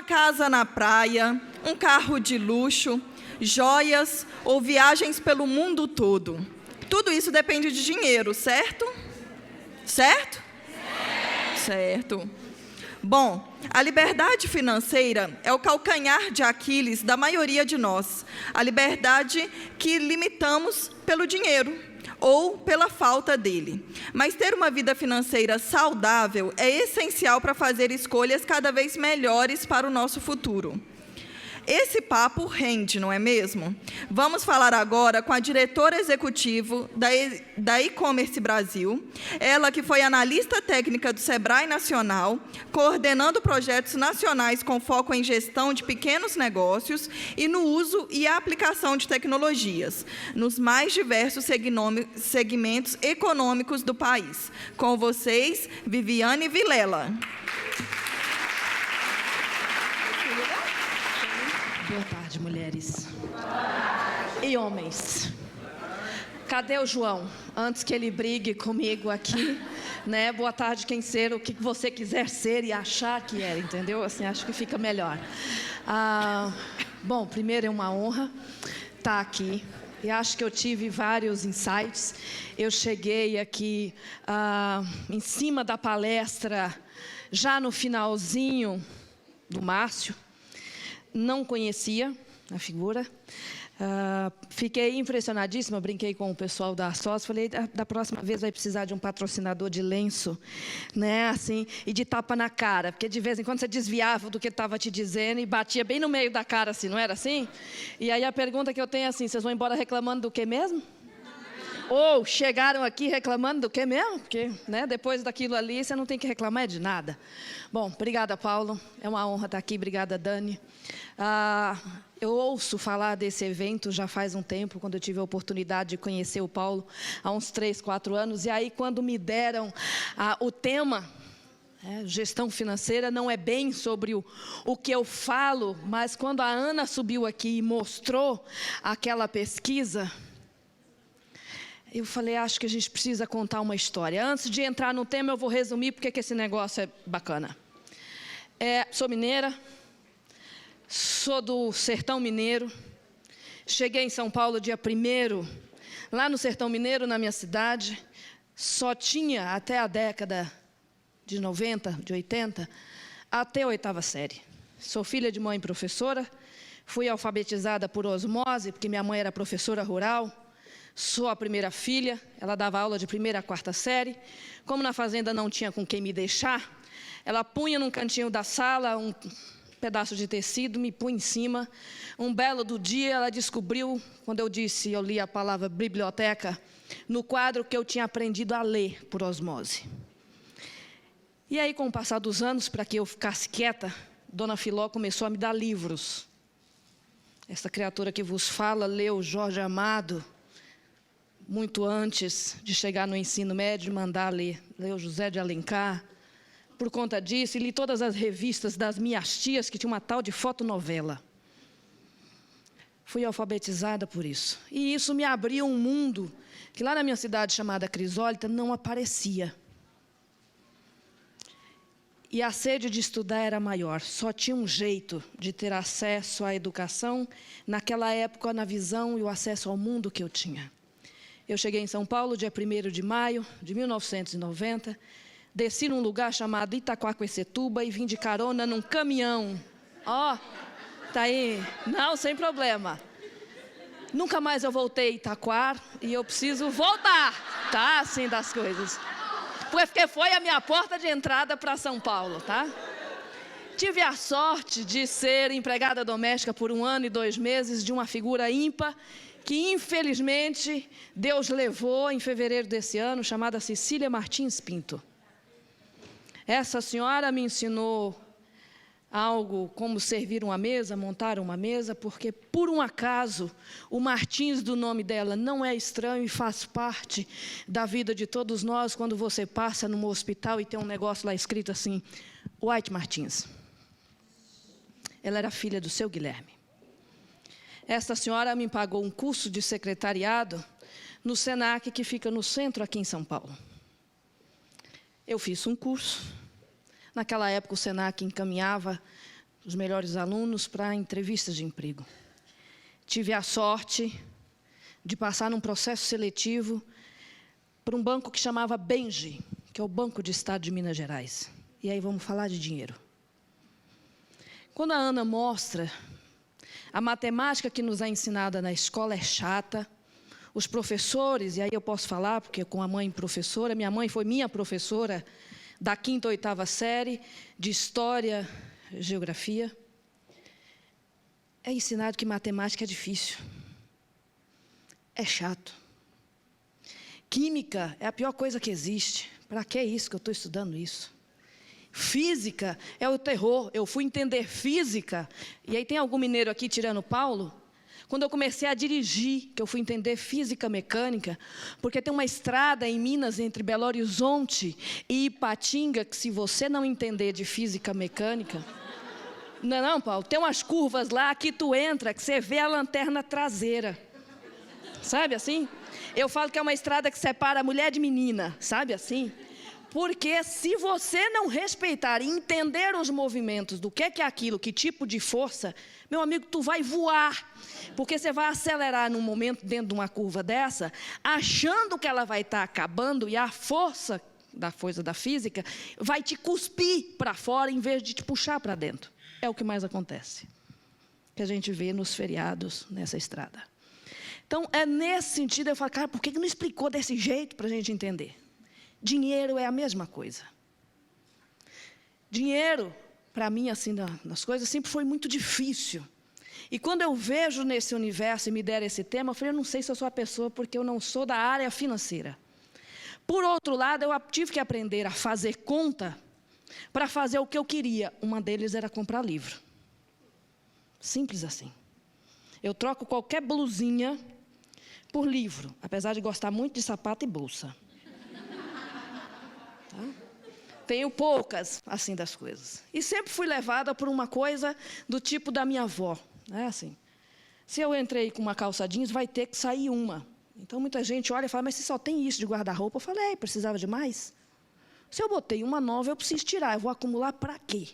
casa na praia, um carro de luxo, joias ou viagens pelo mundo todo. Tudo isso depende de dinheiro, certo? Certo? Certo. Bom, a liberdade financeira é o calcanhar de Aquiles da maioria de nós. A liberdade que limitamos pelo dinheiro ou pela falta dele. Mas ter uma vida financeira saudável é essencial para fazer escolhas cada vez melhores para o nosso futuro. Esse papo rende, não é mesmo? Vamos falar agora com a diretora executiva da E-Commerce Brasil, ela que foi analista técnica do Sebrae Nacional, coordenando projetos nacionais com foco em gestão de pequenos negócios e no uso e aplicação de tecnologias, nos mais diversos segmentos econômicos do país. Com vocês, Viviane Vilela. Boa tarde, mulheres. E homens. Cadê o João? Antes que ele brigue comigo aqui, né? Boa tarde, quem ser, o que você quiser ser e achar que é, entendeu? Assim, acho que fica melhor. Bom, primeiro é uma honra estar aqui. E acho que eu tive vários insights. Eu cheguei aqui em cima da palestra, já no finalzinho do Márcio. Não conhecia a figura, fiquei impressionadíssima, brinquei com o pessoal da Sós, falei, da próxima vez vai precisar de um patrocinador de lenço, né, assim, e de tapa na cara, porque de vez em quando você desviava do que ele estava te dizendo e batia bem no meio da cara, assim, não era assim? E aí a pergunta que eu tenho é assim, vocês vão embora reclamando do que mesmo? Ou chegaram aqui reclamando do que mesmo? Porque, né, depois daquilo ali, você não tem que reclamar de nada. Bom, obrigada, Paulo. É uma honra estar aqui. Obrigada, Dani. Eu ouço falar desse evento já faz um tempo, quando eu tive a oportunidade de conhecer o Paulo, há uns 3, 4 anos. E aí, quando me deram o tema, gestão financeira, não é bem sobre o que eu falo, mas quando a Ana subiu aqui e mostrou aquela pesquisa, eu falei, acho que a gente precisa contar uma história. Antes de entrar no tema, eu vou resumir porque que esse negócio é bacana. Sou mineira, sou do Sertão Mineiro. Cheguei em São Paulo dia 1º, lá no Sertão Mineiro, na minha cidade. Só tinha, até a década de 90, de 80, até a 8ª série. Sou filha de mãe professora, fui alfabetizada por osmose, porque minha mãe era professora rural. Sou a primeira filha, ela dava aula de 1ª a 4ª série. Como na fazenda não tinha com quem me deixar, ela punha num cantinho da sala um pedaço de tecido, me punha em cima. Um belo do dia, ela descobriu, quando eu li a palavra biblioteca, no quadro que eu tinha aprendido a ler por osmose. E aí, com o passar dos anos, para que eu ficasse quieta, Dona Filó começou a me dar livros. Essa criatura que vos fala leu Jorge Amado, muito antes de chegar no ensino médio, mandar ler o José de Alencar. Por conta disso, li todas as revistas das minhas tias, que tinha uma tal de fotonovela. Fui alfabetizada por isso. E isso me abriu um mundo que lá na minha cidade, chamada Crisólita, não aparecia. E a sede de estudar era maior. Só tinha um jeito de ter acesso à educação, naquela época, na visão e o acesso ao mundo que eu tinha. Eu cheguei em São Paulo, dia 1º de maio de 1990, desci num lugar chamado Itaquaquecetuba e vim de carona num caminhão. Tá aí? Não, sem problema. Nunca mais eu voltei a Itaquá e eu preciso voltar, tá? Assim das coisas. Porque foi a minha porta de entrada para São Paulo, tá? Tive a sorte de ser empregada doméstica por 1 ano e 2 meses de uma figura ímpar, que infelizmente Deus levou em fevereiro desse ano, chamada Cecília Martins Pinto. Essa senhora me ensinou algo como servir uma mesa, montar uma mesa, porque por um acaso o Martins do nome dela não é estranho e faz parte da vida de todos nós quando você passa num hospital e tem um negócio lá escrito assim, White Martins. Ela era filha do seu Guilherme. Essa senhora me pagou um curso de secretariado no Senac, que fica no centro aqui em São Paulo. Eu fiz um curso. Naquela época o Senac encaminhava os melhores alunos para entrevistas de emprego. Tive a sorte de passar num processo seletivo para um banco que chamava Benji, que é o Banco de Estado de Minas Gerais. E aí vamos falar de dinheiro. Quando a Ana mostra, a matemática que nos é ensinada na escola é chata, os professores, e aí eu posso falar, porque com a mãe professora, minha mãe foi minha professora da 5ª ou 8ª série, de História, Geografia, é ensinado que matemática é difícil, é chato. Química é a pior coisa que existe. Para que é isso que eu estou estudando isso? Física é o terror. Eu fui entender física, e aí tem algum mineiro aqui tirando Paulo? Quando eu comecei a dirigir, que eu fui entender física mecânica, porque tem uma estrada em Minas entre Belo Horizonte e Ipatinga, que se você não entender de física mecânica... Não, Paulo, tem umas curvas lá que tu entra, que você vê a lanterna traseira. Sabe assim? Eu falo que é uma estrada que separa a mulher de menina, sabe assim? Porque se você não respeitar e entender os movimentos do que é aquilo, que tipo de força, meu amigo, tu vai voar. Porque você vai acelerar num momento dentro de uma curva dessa, achando que ela vai estar acabando, e a força da física vai te cuspir para fora em vez de te puxar para dentro. É o que mais acontece, que a gente vê nos feriados nessa estrada. Então, é nesse sentido, eu falo, cara, por que não explicou desse jeito para a gente entender? Dinheiro é a mesma coisa. Dinheiro, para mim, assim, nas coisas, sempre foi muito difícil. E quando eu vejo nesse universo e me deram esse tema, eu falei, eu não sei se eu sou a pessoa, porque eu não sou da área financeira. Por outro lado, eu tive que aprender a fazer conta para fazer o que eu queria. Uma deles era comprar livro. Simples assim. Eu troco qualquer blusinha por livro, apesar de gostar muito de sapato e bolsa. Tá? Tenho poucas, assim, das coisas. E sempre fui levada por uma coisa do tipo da minha avó. É assim. Se eu entrei com uma calça jeans, vai ter que sair uma. Então, muita gente olha e fala, mas você só tem isso de guarda-roupa? Eu falei, precisava de mais? Se eu botei uma nova, eu preciso tirar. Eu vou acumular para quê?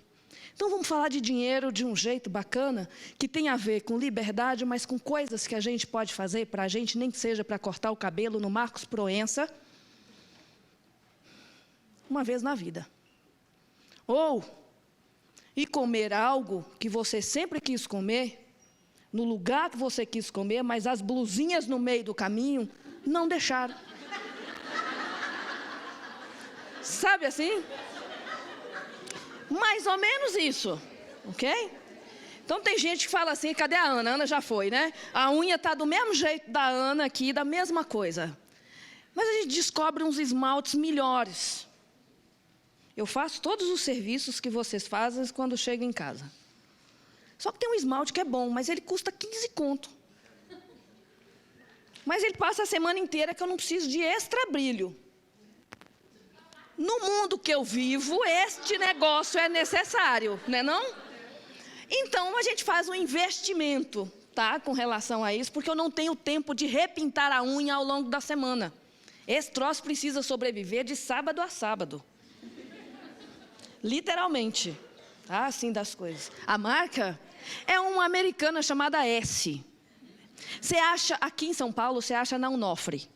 Então, vamos falar de dinheiro de um jeito bacana, que tem a ver com liberdade, mas com coisas que a gente pode fazer para a gente, nem que seja para cortar o cabelo no Marcos Proença, uma vez na vida. Ou ir comer algo que você sempre quis comer, no lugar que você quis comer, mas as blusinhas no meio do caminho não deixaram. Sabe assim? Mais ou menos isso, ok? Então tem gente que fala assim, cadê a Ana? A Ana já foi, né? A unha está do mesmo jeito da Ana aqui, da mesma coisa. Mas a gente descobre uns esmaltes melhores. Eu faço todos os serviços que vocês fazem quando chegam em casa. Só que tem um esmalte que é bom, mas ele custa 15 conto. Mas ele passa a semana inteira que eu não preciso de extra brilho. No mundo que eu vivo, este negócio é necessário, não é não? Então, a gente faz um investimento, tá, com relação a isso, porque eu não tenho tempo de repintar a unha ao longo da semana. Esse troço precisa sobreviver de sábado a sábado. Literalmente, tá, assim das coisas. A marca é uma americana chamada S. Você acha, aqui em São Paulo, você acha na Onofre.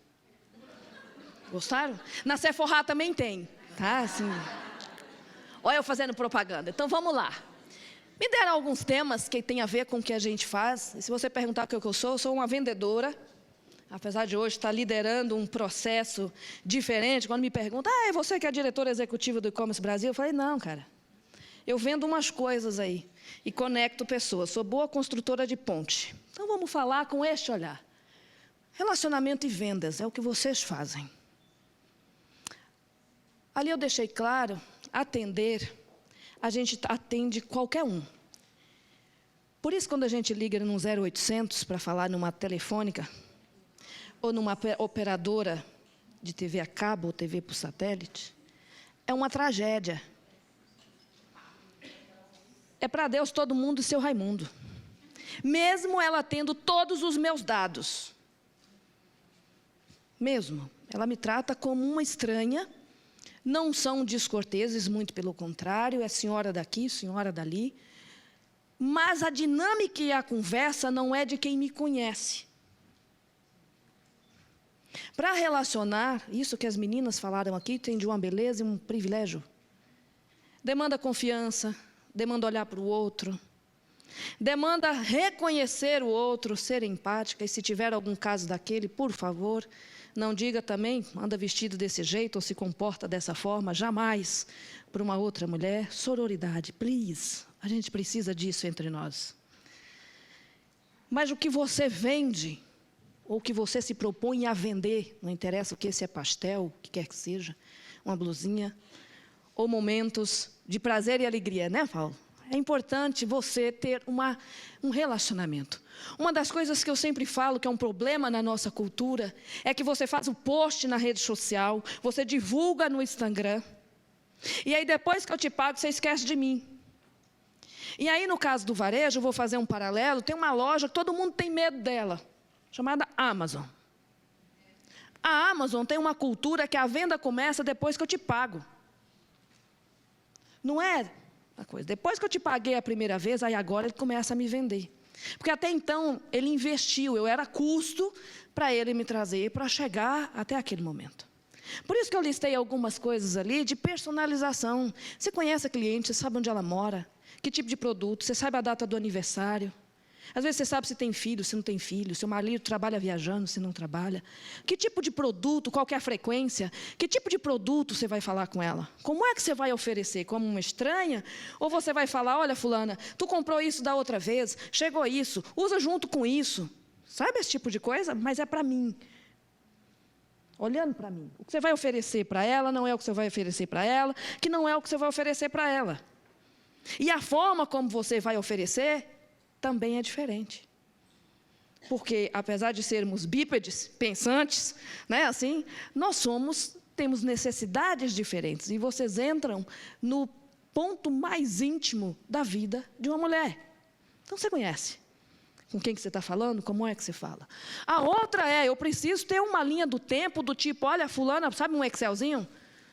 Gostaram? Na Sephora também tem, tá? Assim. Olha eu fazendo propaganda. Então, vamos lá. Me deram alguns temas que tem a ver com o que a gente faz. E se você perguntar o que eu sou uma vendedora. Apesar de hoje estar liderando um processo diferente. Quando me perguntam, é você que é diretora executiva do E-Commerce Brasil? Eu falei, não, cara. Eu vendo umas coisas aí e conecto pessoas. Sou boa construtora de ponte. Então, vamos falar com este olhar. Relacionamento e vendas é o que vocês fazem. Ali eu deixei claro, atender, a gente atende qualquer um. Por isso, quando a gente liga num 0800 para falar numa telefônica, ou numa operadora de TV a cabo ou TV por satélite, é uma tragédia. É para Deus todo mundo e seu Raimundo. Mesmo ela tendo todos os meus dados. Mesmo. Ela me trata como uma estranha. Não são descorteses, muito pelo contrário, é senhora daqui, senhora dali. Mas a dinâmica e a conversa não é de quem me conhece. Para relacionar, isso que as meninas falaram aqui, tem de uma beleza e um privilégio. Demanda confiança, demanda olhar para o outro, demanda reconhecer o outro, ser empática, e se tiver algum caso daquele, por favor, não diga também, anda vestido desse jeito ou se comporta dessa forma, jamais, para uma outra mulher. Sororidade, please. A gente precisa disso entre nós. Mas o que você vende, ou o que você se propõe a vender, não interessa o que, se é pastel, o que quer que seja, uma blusinha, ou momentos de prazer e alegria, né, Paulo? É importante você ter um relacionamento. Uma das coisas que eu sempre falo que é um problema na nossa cultura é que você faz o post na rede social, você divulga no Instagram, e aí depois que eu te pago, você esquece de mim. E aí, no caso do varejo, eu vou fazer um paralelo, tem uma loja que todo mundo tem medo dela, chamada Amazon. A Amazon tem uma cultura que a venda começa depois que eu te pago. Não é a coisa. Depois que eu te paguei a primeira vez, aí agora ele começa a me vender. Porque até então, ele investiu, eu era custo para ele me trazer, para chegar até aquele momento. Por isso que eu listei algumas coisas ali de personalização. Você conhece a cliente, você sabe onde ela mora, que tipo de produto, você sabe a data do aniversário. Às vezes você sabe se tem filho, se não tem filho, se o marido trabalha viajando, se não trabalha. Que tipo de produto, qual que é a frequência, que tipo de produto você vai falar com ela? Como é que você vai oferecer? Como uma estranha? Ou você vai falar, olha fulana, tu comprou isso da outra vez, chegou isso, usa junto com isso. Sabe esse tipo de coisa? Mas é para mim. Olhando para mim. O que você vai oferecer para ela não é o que você vai oferecer para ela, que não é o que você vai oferecer para ela. E a forma como você vai oferecer também é diferente. Porque, apesar de sermos bípedes, pensantes, né, assim, temos necessidades diferentes. E vocês entram no ponto mais íntimo da vida de uma mulher. Então, você conhece com quem que você está falando, como é que você fala. A outra eu preciso ter uma linha do tempo do tipo, olha, fulana, sabe um Excelzinho?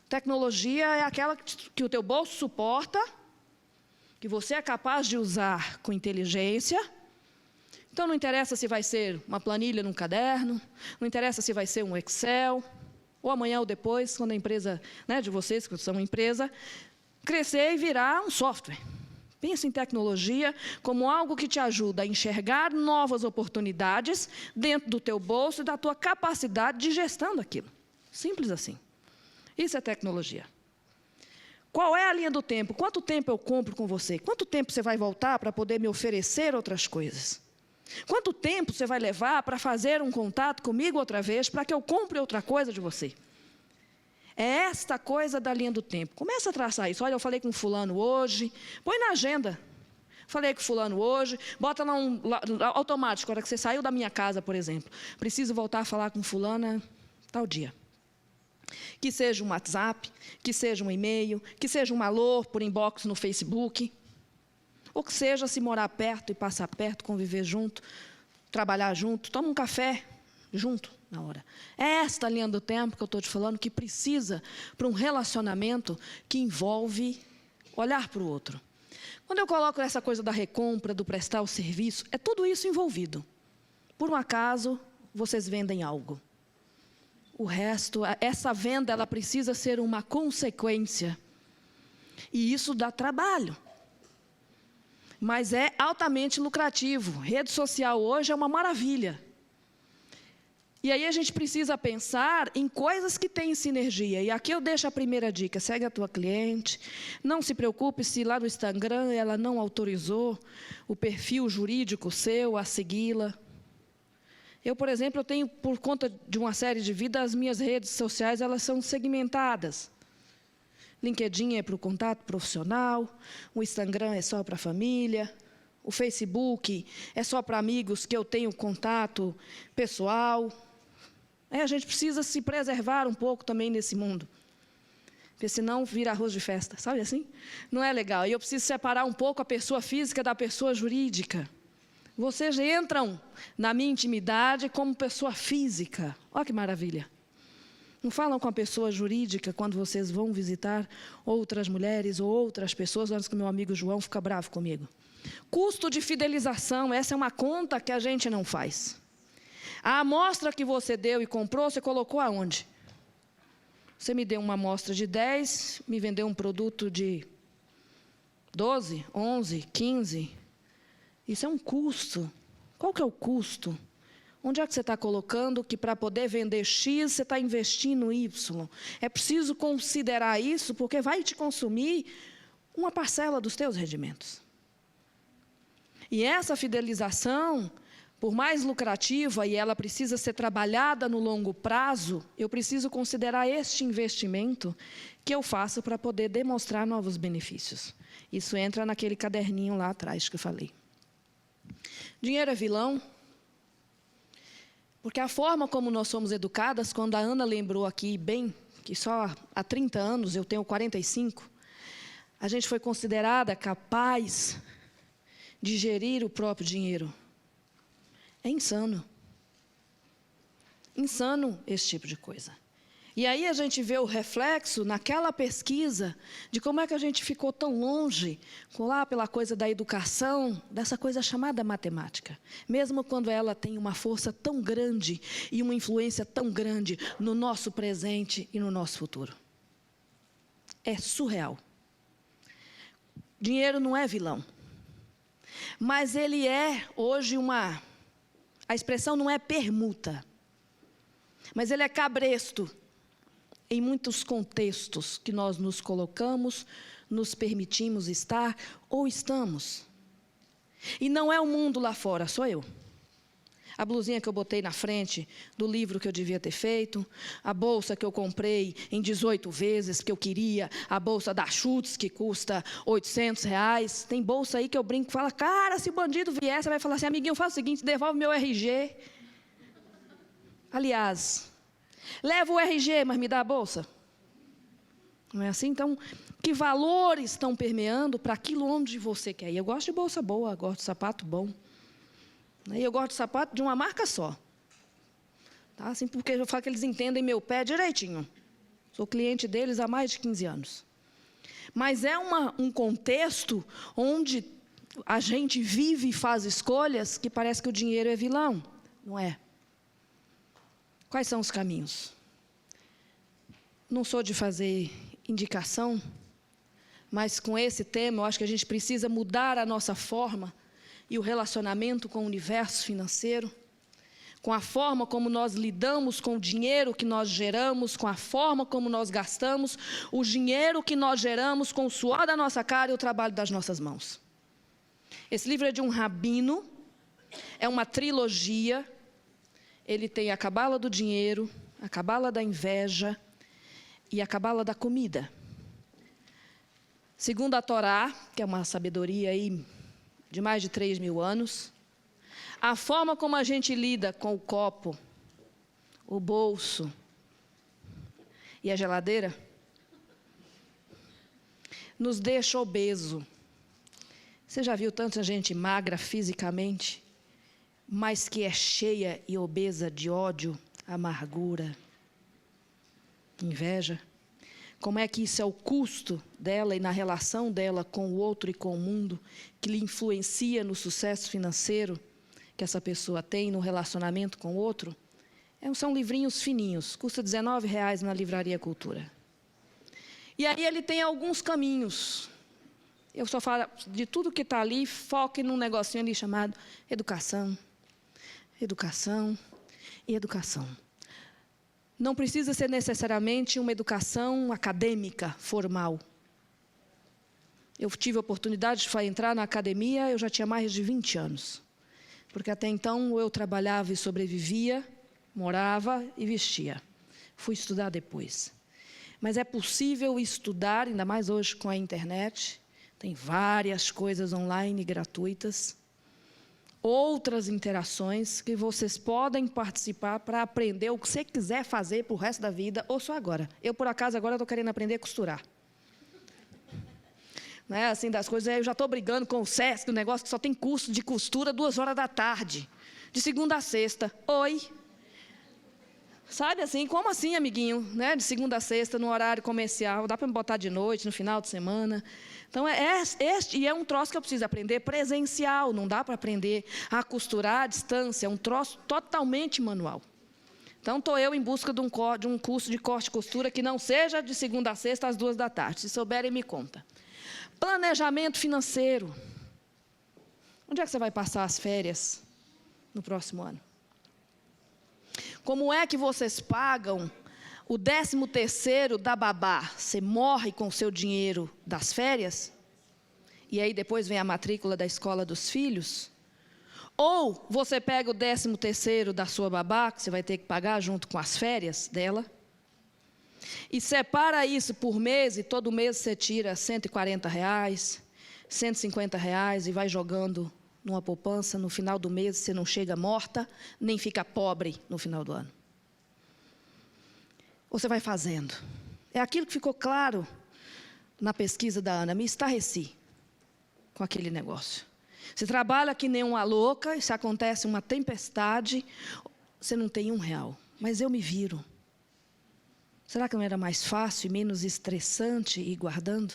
Tecnologia é aquela que o teu bolso suporta, que você é capaz de usar com inteligência. Então, não interessa se vai ser uma planilha num caderno, não interessa se vai ser um Excel, ou amanhã ou depois, quando a empresa, né, de vocês, que são uma empresa, crescer e virar um software. Pensa em tecnologia como algo que te ajuda a enxergar novas oportunidades dentro do teu bolso e da tua capacidade de gestão daquilo. Simples assim. Isso é tecnologia. Qual é a linha do tempo? Quanto tempo eu compro com você? Quanto tempo você vai voltar para poder me oferecer outras coisas? Quanto tempo você vai levar para fazer um contato comigo outra vez, para que eu compre outra coisa de você? É esta coisa da linha do tempo. Começa a traçar isso. Olha, eu falei com fulano hoje. Põe na agenda. Falei com fulano hoje. Bota lá automático, a hora que você saiu da minha casa, por exemplo. Preciso voltar a falar com fulana tal dia. Que seja um WhatsApp, que seja um e-mail, que seja um alô por inbox no Facebook, ou que seja se morar perto e passar perto, conviver junto, trabalhar junto, toma um café junto na hora. É esta linha do tempo que eu estou te falando que precisa para um relacionamento que envolve olhar para o outro. Quando eu coloco essa coisa da recompra, do prestar o serviço, é tudo isso envolvido. Por um acaso, vocês vendem algo. O resto, essa venda, ela precisa ser uma consequência. E isso dá trabalho. Mas é altamente lucrativo. Rede social hoje é uma maravilha. E aí a gente precisa pensar em coisas que têm sinergia. E aqui eu deixo a primeira dica. Segue a tua cliente. Não se preocupe se lá no Instagram ela não autorizou o perfil jurídico seu a segui-la. Eu, por exemplo, eu tenho, por conta de uma série de vidas, as minhas redes sociais, elas são segmentadas. LinkedIn é para o contato profissional, o Instagram é só para a família, o Facebook é só para amigos que eu tenho contato pessoal. A gente precisa se preservar um pouco também nesse mundo, porque senão vira arroz de festa, sabe assim? Não é legal. E eu preciso separar um pouco a pessoa física da pessoa jurídica. Vocês entram na minha intimidade como pessoa física. Olha que maravilha. Não falam com a pessoa jurídica quando vocês vão visitar outras mulheres ou outras pessoas, antes que meu amigo João fica bravo comigo. Custo de fidelização, essa é uma conta que a gente não faz. A amostra que você deu e comprou, você colocou aonde? Você me deu uma amostra de 10, me vendeu um produto de 12, 11, 15. Isso é um custo. Qual que é o custo? Onde é que você está colocando que para poder vender X, você está investindo Y? É preciso considerar isso, porque vai te consumir uma parcela dos teus rendimentos. E essa fidelização, por mais lucrativa, e ela precisa ser trabalhada no longo prazo, eu preciso considerar este investimento que eu faço para poder demonstrar novos benefícios. Isso entra naquele caderninho lá atrás que eu falei. Dinheiro é vilão? Porque a forma como nós somos educadas, quando a Ana lembrou aqui bem, que só há 30 anos, eu tenho 45, a gente foi considerada capaz de gerir o próprio dinheiro. É insano. Insano esse tipo de coisa. E aí a gente vê o reflexo naquela pesquisa de como é que a gente ficou tão longe, lá pela coisa da educação, dessa coisa chamada matemática. Mesmo quando ela tem uma força tão grande e uma influência tão grande no nosso presente e no nosso futuro. É surreal. Dinheiro não é vilão. Mas ele é hoje a expressão não é permuta, mas ele é cabresto em muitos contextos que nós nos colocamos, nos permitimos estar ou estamos. E não é o mundo lá fora, sou eu. A blusinha que eu botei na frente do livro que eu devia ter feito, a bolsa que eu comprei em 18 vezes, que eu queria, a bolsa da Schutz, que custa R$800. Tem bolsa aí que eu brinco e falo, cara, se o bandido vier, você vai falar assim, amiguinho, faz o seguinte, devolve meu RG. Aliás, leva o RG, mas me dá a bolsa. Não é assim? Então, que valores estão permeando para aquilo onde você quer ir? Eu gosto de bolsa boa, gosto de sapato bom. E eu gosto de sapato de uma marca só. Tá? Assim, porque eu falo que eles entendem meu pé direitinho. Sou cliente deles há mais de 15 anos. Mas é um contexto onde a gente vive e faz escolhas que parece que o dinheiro é vilão. Não é. Quais são os caminhos? Não sou de fazer indicação, mas com esse tema eu acho que a gente precisa mudar a nossa forma e o relacionamento com o universo financeiro, com a forma como nós lidamos com o dinheiro que nós geramos, com a forma como nós gastamos o dinheiro que nós geramos com o suor da nossa cara e o trabalho das nossas mãos. Esse livro é de um rabino, é uma trilogia, ele tem a cabala do dinheiro, a cabala da inveja e a cabala da comida. Segundo a Torá, que é uma sabedoria aí de mais de 3.000 anos, a forma como a gente lida com o copo, o bolso e a geladeira, nos deixa obeso. Você já viu tanta gente magra fisicamente, mas que é cheia e obesa de ódio, amargura, inveja? Como é que isso é o custo dela e na relação dela com o outro e com o mundo, que lhe influencia no sucesso financeiro que essa pessoa tem, no relacionamento com o outro? São livrinhos fininhos, custa R$19 na Livraria Cultura. E aí ele tem alguns caminhos. Eu só falo de tudo que está ali, foque num negocinho ali chamado educação, educação e educação. Não precisa ser necessariamente uma educação acadêmica, formal. Eu tive a oportunidade de entrar na academia, eu já tinha mais de 20 anos. Porque até então eu trabalhava e sobrevivia, morava e vestia. Fui estudar depois. Mas é possível estudar, ainda mais hoje com a internet. Tem várias coisas online gratuitas. Outras interações que vocês podem participar para aprender o que você quiser fazer para o resto da vida, ou só agora. Eu, por acaso, agora estou querendo aprender a costurar. Né? Assim, das coisas, eu já estou brigando com o SESC, o negócio que só tem curso de costura 2 horas da tarde, de segunda a sexta. Oi. Sabe assim, como assim, amiguinho? Né? De segunda a sexta, no horário comercial, dá para me botar de noite, no final de semana. Então, e é um troço que eu preciso aprender presencial, não dá para aprender a costurar à distância, é um troço totalmente manual. Então, estou eu em busca de um curso de corte e costura que não seja de segunda a sexta, às 14h. Se souberem, me conta. Planejamento financeiro. Onde é que você vai passar as férias no próximo ano? Como é que vocês pagam o 13º da babá? Você morre com o seu dinheiro das férias? E aí depois vem a matrícula da escola dos filhos? Ou você pega o 13º da sua babá, que você vai ter que pagar junto com as férias dela, e separa isso por mês, e todo mês você tira R$140, R$150 e vai jogando numa poupança. No final do mês você não chega morta, nem fica pobre no final do ano. Você vai fazendo. É aquilo que ficou claro na pesquisa da Ana. Me estarreci com aquele negócio. Você trabalha que nem uma louca, e se acontece uma tempestade, você não tem R$1, mas eu me viro. Será que não era mais fácil e menos estressante ir guardando?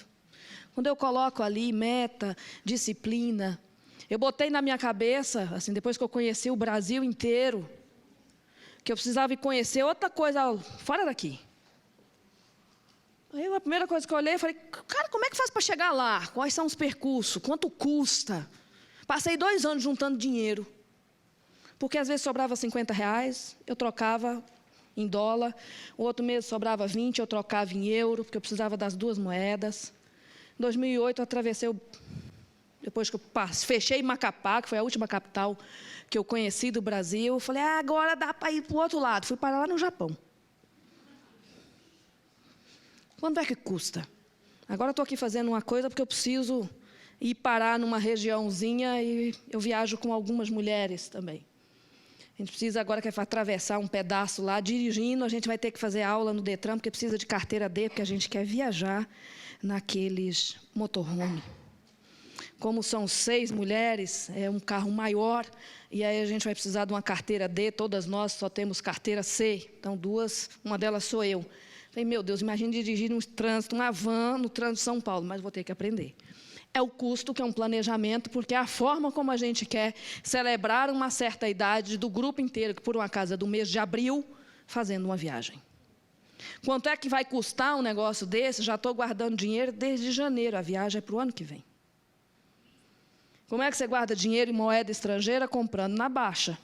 Quando eu coloco ali meta, disciplina, eu botei na minha cabeça, assim, depois que eu conheci o Brasil inteiro, que eu precisava ir conhecer outra coisa fora daqui. Aí a primeira coisa que eu olhei, eu falei, cara, como é que faz para chegar lá? Quais são os percursos? Quanto custa? Passei 2 anos juntando dinheiro, porque às vezes sobrava R$50, eu trocava em dólar, o outro mês sobrava 20, eu trocava em euro, porque eu precisava das 2 moedas. Em 2008, eu atravessei, depois que eu fechei Macapá, que foi a última capital que eu conheci do Brasil, eu falei, agora dá para ir para o outro lado. Fui parar lá no Japão. Quanto é que custa? Agora eu estou aqui fazendo uma coisa porque eu preciso ir parar numa regiãozinha e eu viajo com algumas mulheres também. A gente precisa agora que atravessar um pedaço lá, dirigindo, a gente vai ter que fazer aula no Detran, porque precisa de carteira D, porque a gente quer viajar naqueles motorhome. Como são 6 mulheres, é um carro maior, e aí a gente vai precisar de uma carteira D, todas nós só temos carteira C, então 2, uma delas sou eu. Falei, meu Deus, imagine dirigir um trânsito, uma van no trânsito de São Paulo, mas vou ter que aprender. É o custo, que é um planejamento, porque é a forma como a gente quer celebrar uma certa idade do grupo inteiro, que por um acaso é do mês de abril, fazendo uma viagem. Quanto é que vai custar um negócio desse? Já estou guardando dinheiro desde janeiro, a viagem é para o ano que vem. Como é que você guarda dinheiro em moeda estrangeira? Comprando na baixa.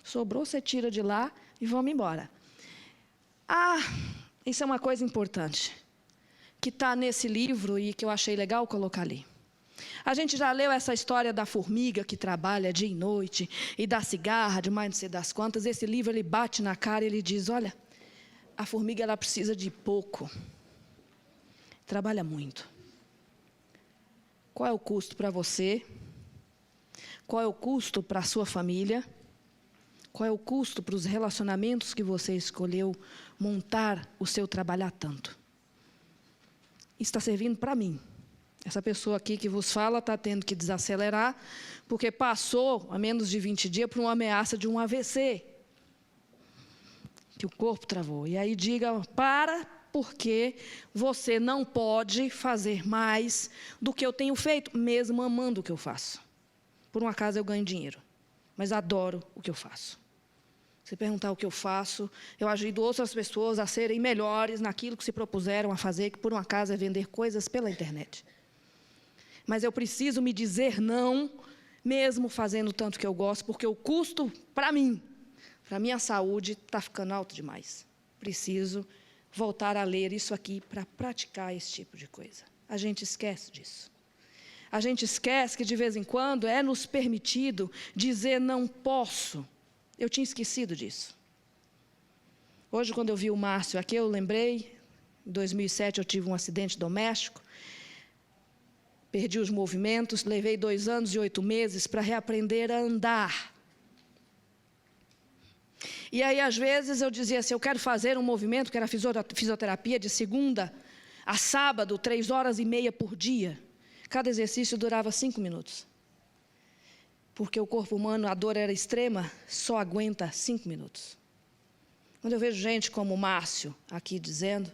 Sobrou, você tira de lá e vamos embora. Isso é uma coisa importante, que está nesse livro e que eu achei legal colocar ali. A gente já leu essa história da formiga que trabalha dia e noite, e da cigarra, de mais não sei das quantas. Esse livro, ele bate na cara e ele diz, olha, a formiga ela precisa de pouco, trabalha muito. Qual é o custo para você? Qual é o custo para a sua família? Qual é o custo para os relacionamentos que você escolheu montar o seu trabalhar tanto? Isso está servindo para mim. Essa pessoa aqui que vos fala está tendo que desacelerar, porque passou, há menos de 20 dias, por uma ameaça de um AVC, que o corpo travou. E aí diga, porque você não pode fazer mais do que eu tenho feito, mesmo amando o que eu faço. Por um acaso eu ganho dinheiro, mas adoro o que eu faço. Se perguntar o que eu faço, eu ajudo outras pessoas a serem melhores naquilo que se propuseram a fazer, que por um acaso é vender coisas pela internet. Mas eu preciso me dizer não, mesmo fazendo tanto que eu gosto, porque o custo para mim, para a minha saúde, está ficando alto demais. Preciso voltar a ler isso aqui para praticar esse tipo de coisa. A gente esquece disso. A gente esquece que, de vez em quando, é nos permitido dizer não posso. Eu tinha esquecido disso. Hoje, quando eu vi o Márcio aqui, eu lembrei, em 2007 eu tive um acidente doméstico, perdi os movimentos, levei 2 anos e 8 meses para reaprender a andar. E aí, às vezes, eu dizia assim, eu quero fazer um movimento, que era fisioterapia, de segunda a sábado, 3h30 por dia. Cada exercício durava 5 minutos. Porque o corpo humano, a dor era extrema, só aguenta 5 minutos. Quando eu vejo gente como o Márcio aqui dizendo,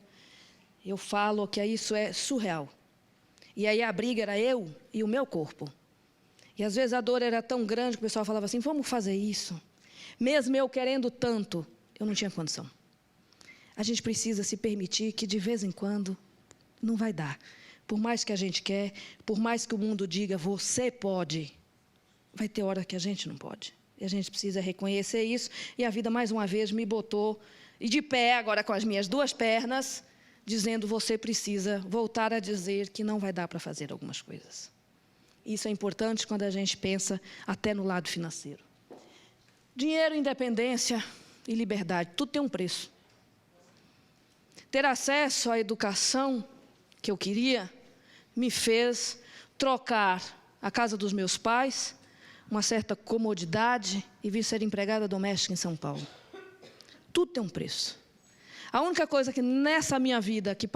eu falo que isso é surreal. E aí a briga era eu e o meu corpo. E às vezes a dor era tão grande que o pessoal falava assim, vamos fazer isso. Mesmo eu querendo tanto, eu não tinha condição. A gente precisa se permitir que de vez em quando não vai dar. Por mais que a gente quer, por mais que o mundo diga, você pode, vai ter hora que a gente não pode. E a gente precisa reconhecer isso. E a vida, mais uma vez, me botou, e de pé, agora com as minhas duas pernas, dizendo, você precisa voltar a dizer que não vai dar para fazer algumas coisas. Isso é importante quando a gente pensa até no lado financeiro. Dinheiro, independência e liberdade, tudo tem um preço. Ter acesso à educação que eu queria me fez trocar a casa dos meus pais, uma certa comodidade, e vir ser empregada doméstica em São Paulo. Tudo tem um preço. A única coisa que nessa minha vida que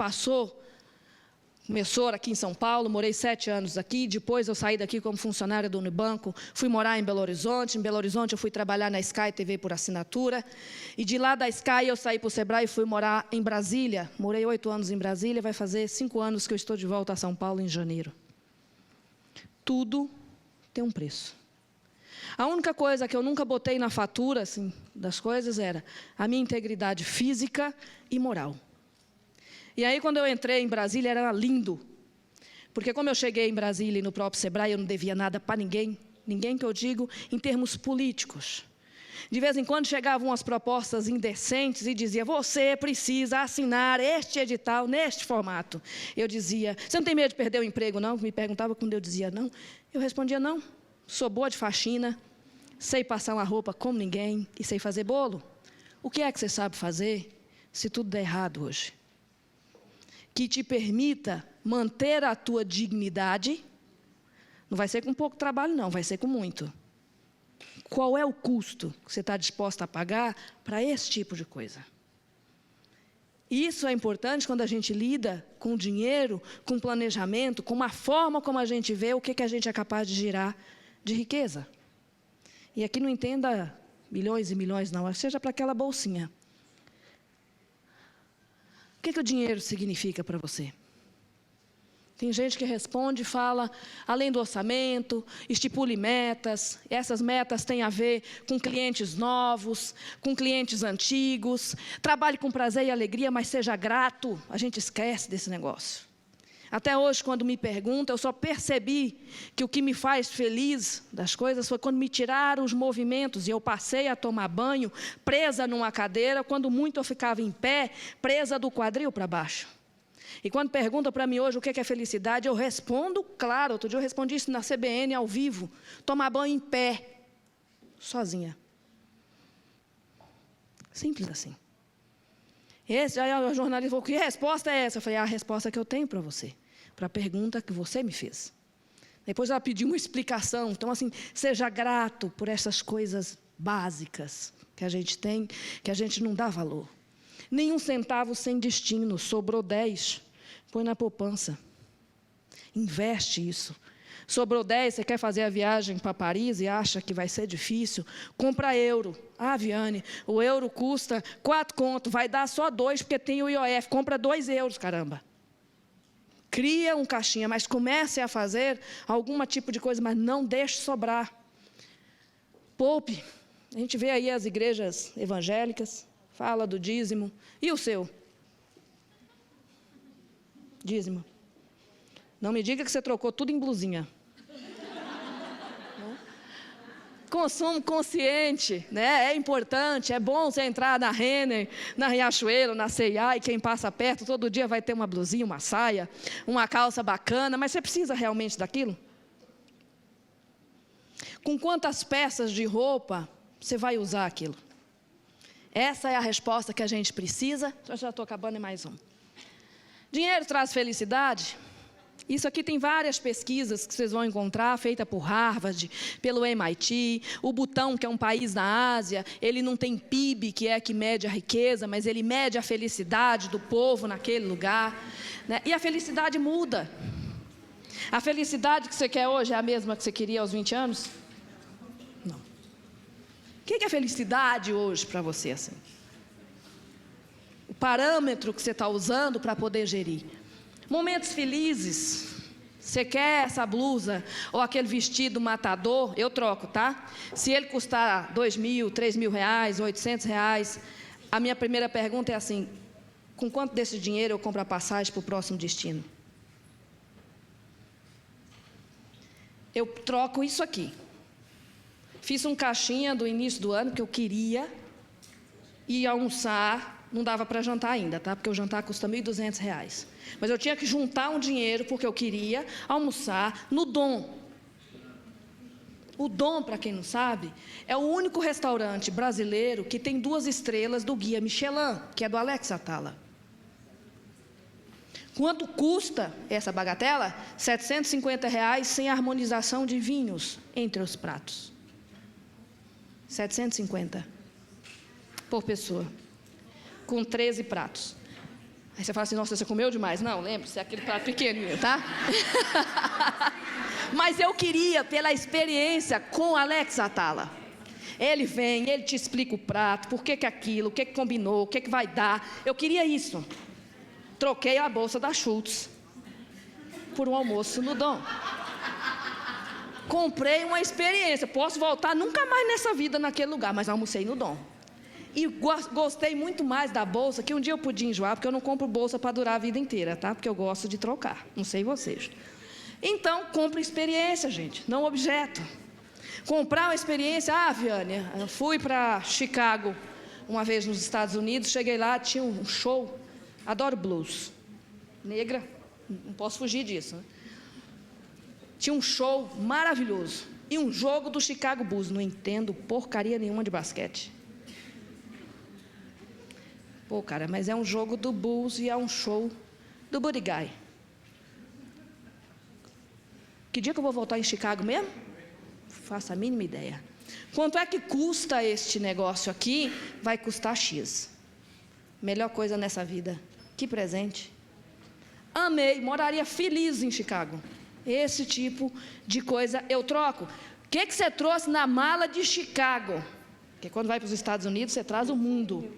começou aqui em São Paulo, morei 7 anos aqui, depois eu saí daqui como funcionária do Unibanco, fui morar em Belo Horizonte eu fui trabalhar na Sky TV por assinatura, e de lá da Sky eu saí para o Sebrae e fui morar em Brasília, morei 8 anos em Brasília, vai fazer 5 anos que eu estou de volta a São Paulo em janeiro. Tudo tem um preço. A única coisa que eu nunca botei na fatura assim, das coisas era a minha integridade física e moral. E aí, quando eu entrei em Brasília, era lindo. Porque como eu cheguei em Brasília e no próprio Sebrae, eu não devia nada para ninguém. Ninguém que eu digo em termos políticos. De vez em quando chegavam umas propostas indecentes e dizia, você precisa assinar este edital neste formato. Eu dizia, você não tem medo de perder o emprego, não? Me perguntava quando eu dizia não. Eu respondia, não. Sou boa de faxina, sei passar uma roupa como ninguém e sei fazer bolo. O que é que você sabe fazer se tudo der errado hoje? Que te permita manter a tua dignidade, não vai ser com pouco trabalho não, vai ser com muito. Qual é o custo que você está disposto a pagar para esse tipo de coisa? Isso é importante quando a gente lida com dinheiro, com planejamento, com uma forma como a gente vê o que a gente é capaz de gerar de riqueza. E aqui não entenda milhões e milhões não, seja para aquela bolsinha. O que o dinheiro significa para você? Tem gente que responde e fala, além do orçamento, estipule metas. Essas metas têm a ver com clientes novos, com clientes antigos. Trabalhe com prazer e alegria, mas seja grato. A gente esquece desse negócio. Até hoje, quando me perguntam, eu só percebi que o que me faz feliz das coisas foi quando me tiraram os movimentos e eu passei a tomar banho presa numa cadeira, quando muito eu ficava em pé, presa do quadril para baixo. E quando perguntam para mim hoje o que é felicidade, eu respondo, claro, outro dia eu respondi isso na CBN ao vivo, tomar banho em pé, sozinha. Simples assim. Aí o jornalista falou, que resposta é essa? Eu falei, a resposta que eu tenho para você, para a pergunta que você me fez. Depois ela pediu uma explicação. Então, assim, seja grato por essas coisas básicas que a gente tem, que a gente não dá valor. Nenhum centavo sem destino, sobrou 10, põe na poupança. Investe isso. Sobrou 10, você quer fazer a viagem para Paris e acha que vai ser difícil? Compra euro. Ah, Viane, o euro custa 4 conto, vai dar só 2 porque tem o IOF. Compra 2 euros, caramba. Cria um caixinha, mas comece a fazer algum tipo de coisa, mas não deixe sobrar. Poupe. A gente vê aí as igrejas evangélicas, fala do dízimo. E o seu? Dízimo. Não me diga que você trocou tudo em blusinha. Consumo consciente, né? É importante, é bom você entrar na Renner, na Riachuelo, na C&A, e quem passa perto todo dia vai ter uma blusinha, uma saia, uma calça bacana, mas você precisa realmente daquilo? Com quantas peças de roupa você vai usar aquilo? Essa é a resposta que a gente precisa. Eu já estou acabando em mais um. Dinheiro traz felicidade? Isso aqui tem várias pesquisas que vocês vão encontrar, feita por Harvard, pelo MIT. O Butão, que é um país na Ásia, ele não tem PIB, que é que mede a riqueza, mas ele mede a felicidade do povo naquele lugar, né? E a felicidade muda. A felicidade que você quer hoje é a mesma que você queria aos 20 anos? Não. O que é felicidade hoje para você assim? parâmetro que você está usando para poder gerir. Momentos felizes. Você quer essa blusa ou aquele vestido matador? Eu troco, tá? Se ele custar R$2.000, R$3.000, R$800, a minha primeira pergunta é assim: com quanto desse dinheiro eu compro a passagem para o próximo destino? Eu troco isso aqui. Fiz um caixinha do início do ano que eu queria ir almoçar. Não dava para jantar ainda, tá? Porque o jantar custa R$1.200. Mas eu tinha que juntar um dinheiro porque eu queria almoçar no Dom. O Dom, para quem não sabe, é o único restaurante brasileiro que tem 2 estrelas do Guia Michelin, que é do Alex Atala. Quanto custa essa bagatela? R$750 sem harmonização de vinhos entre os pratos. 750 por pessoa, com 13 pratos. Aí você fala assim: nossa, você comeu demais. Não, lembre-se, é aquele prato pequenininho, tá? Mas eu queria, pela experiência com Alex Atala. Ele vem, ele te explica o prato, por que aquilo, o que combinou, o que vai dar. Eu queria isso. Troquei a bolsa da Schultz por um almoço no Dom. Comprei uma experiência. Posso voltar nunca mais nessa vida naquele lugar, mas almocei no Dom. E gostei muito mais da bolsa, que um dia eu podia enjoar, porque eu não compro bolsa para durar a vida inteira, tá? Porque eu gosto de trocar, não sei vocês. Então, compre experiência, gente, não objeto. Comprar uma experiência... Viane, eu fui para Chicago uma vez nos Estados Unidos, cheguei lá, tinha um show, adoro blues, negra, não posso fugir disso, né? Tinha um show maravilhoso, e um jogo do Chicago Bulls, não entendo porcaria nenhuma de basquete. Pô, cara, mas é um jogo do Bulls e é um show do Buddy Guy. Que dia que eu vou voltar em Chicago mesmo? Faço a mínima ideia. Quanto é que custa este negócio aqui? Vai custar X. Melhor coisa nessa vida. Que presente. Amei, moraria feliz em Chicago. Esse tipo de coisa eu troco. O que você trouxe na mala de Chicago? Porque quando vai para os Estados Unidos, você traz o mundo.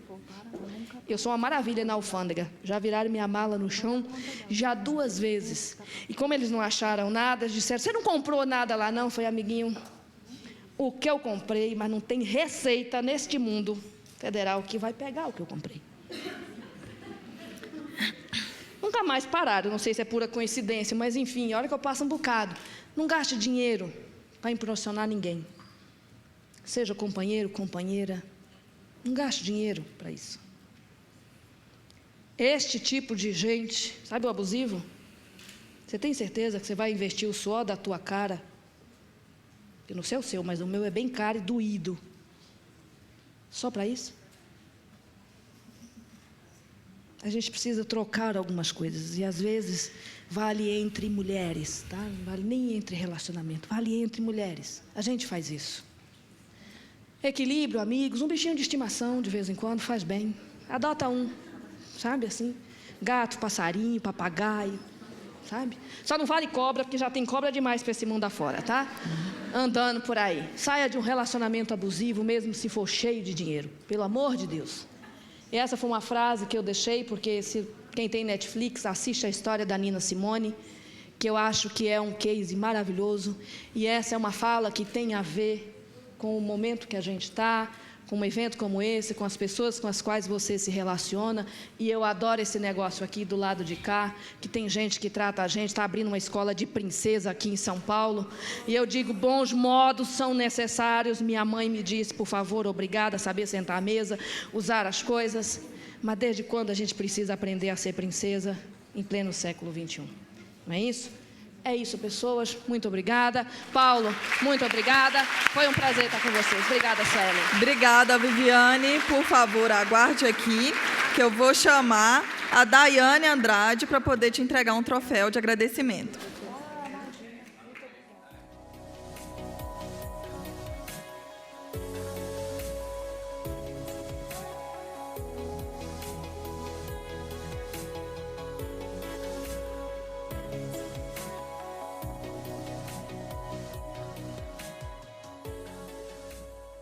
Eu sou uma maravilha na alfândega. Já viraram minha mala no chão já 2 vezes. E como eles não acharam nada, eles disseram: você não comprou nada lá não? Foi, amiguinho, o que eu comprei, mas não tem receita neste mundo federal que vai pegar o que eu comprei. Nunca mais pararam, não sei se é pura coincidência, mas enfim, a hora que eu passo um bocado, não gaste dinheiro para impressionar ninguém. Seja companheiro, companheira, não gaste dinheiro para isso. Este tipo de gente, sabe o abusivo? Você tem certeza que você vai investir o suor da tua cara? Eu não sei o seu, mas o meu é bem caro e doído. Só para isso? A gente precisa trocar algumas coisas, e às vezes vale entre mulheres, tá? Não vale nem entre relacionamento, vale entre mulheres. A gente faz isso. Equilíbrio, amigos, um bichinho de estimação de vez em quando faz bem. Adota um, sabe assim? Gato, passarinho, papagaio, sabe? Só não vale cobra, porque já tem cobra demais para esse mundo afora, tá? Andando por aí. Saia de um relacionamento abusivo, mesmo se for cheio de dinheiro, pelo amor de Deus. E essa foi uma frase que eu deixei, porque quem tem Netflix, assiste a história da Nina Simone, que eu acho que é um case maravilhoso. E essa é uma fala que tem a ver com o momento que a gente está, com um evento como esse, com as pessoas com as quais você se relaciona. E eu adoro esse negócio aqui do lado de cá, que tem gente que trata a gente, está abrindo uma escola de princesa aqui em São Paulo. E eu digo, bons modos são necessários. Minha mãe me disse, por favor, obrigada, saber sentar à mesa, usar as coisas. Mas desde quando a gente precisa aprender a ser princesa em pleno século XXI? Não é isso? É isso, pessoas. Muito obrigada. Paulo, muito obrigada. Foi um prazer estar com vocês. Obrigada, Célia. Obrigada, Viviane. Por favor, aguarde aqui, que eu vou chamar a Daiane Andrade para poder te entregar um troféu de agradecimento.